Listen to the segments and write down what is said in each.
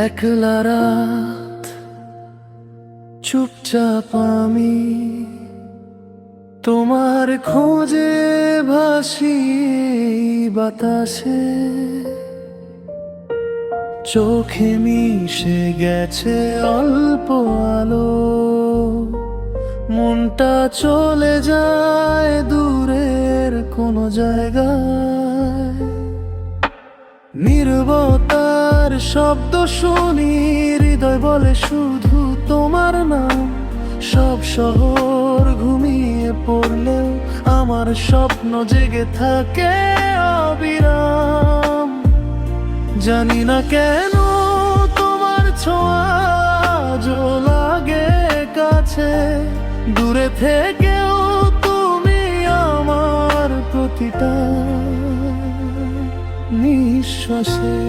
একলা রাত চুপচাপ আমি তোমার খোঁজে ভাসি বাতাসে, চোখে মিশে গেছে অল্প আলো, মনটা চলে যায় দূরের কোনো জায়গায়। নীরবতার শব্দ শুনি, হৃদয় বলে শুধু তোমার নাম। সব শহর ঘুমিয়ে পড়লেও আমার স্বপ্ন জেগে থাকে অবিরাম। জানি না কেন তোমার ছোঁয়া আজও লাগে কাছে, দূরে থেকেও তুমি আমার প্রতিটা নিঃশ্বাসে।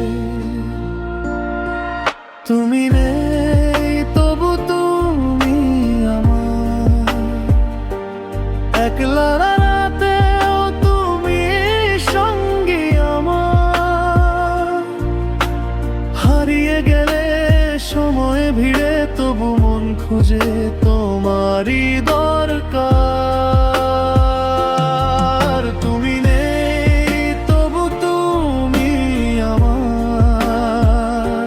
তুমি নেই তবু তুমি আমার, একলা রাতেও তুমি সঙ্গী আমার। হারিয়ে গেলে সময়ে ভিড়ে তবু মন খুঁজে তোমারই দরকার। তুমি নেই তবু তুমি আমার,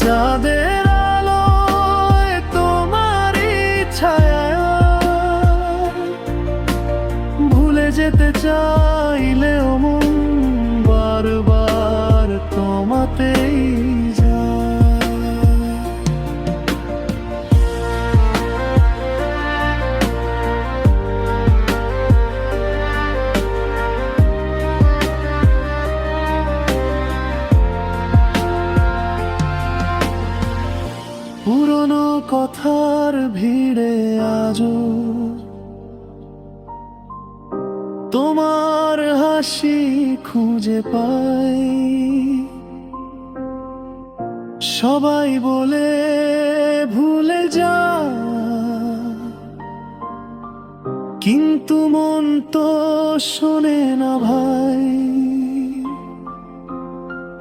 চাঁদের আলোয় তোমারই ছায়া। ভুলে যেতে চাইলেও মন বারবার তোমাতেই পুরনো কথার ভিড়ে আজও তোমার হাসি খুঁজে পাই। সবাই বলে ভুলে যা, কিন্তু মন তো শোনে না ভাই।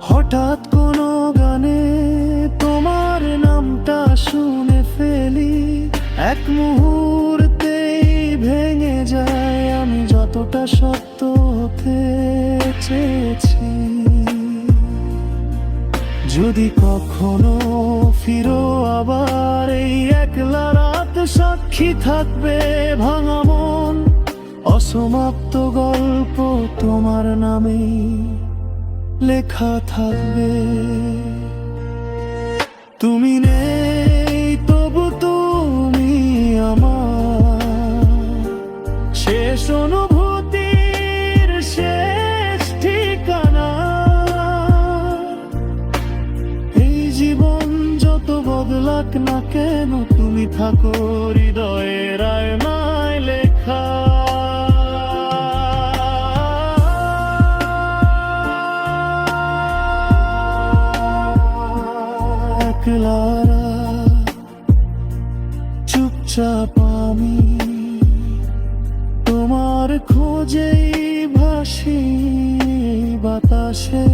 হঠাৎ কোনো গানে তোমার নামটা শুনে ফেলি, এক মুহূর্তেই ভেঙে যায় আমি যতটা সত্য হতে চেয়েছি। যদি কখনো ফিরো আবার এই একলা রাত, সাক্ষী থাকবে ভাঙা মন, অসমাপ্ত গল্প তোমার নামে লেখা থাকবে। তুমি নেই তবু তুমি আমার, শেষ অনুভূতির শেষ ঠিকানা। এই জীবন যত বদলাক না কেন, তুমি থাকো হৃদয়ের আয়নায় লেখা। একলা চুপচাপ আমি তোমার খোঁজেই ভাসি বাতাসে।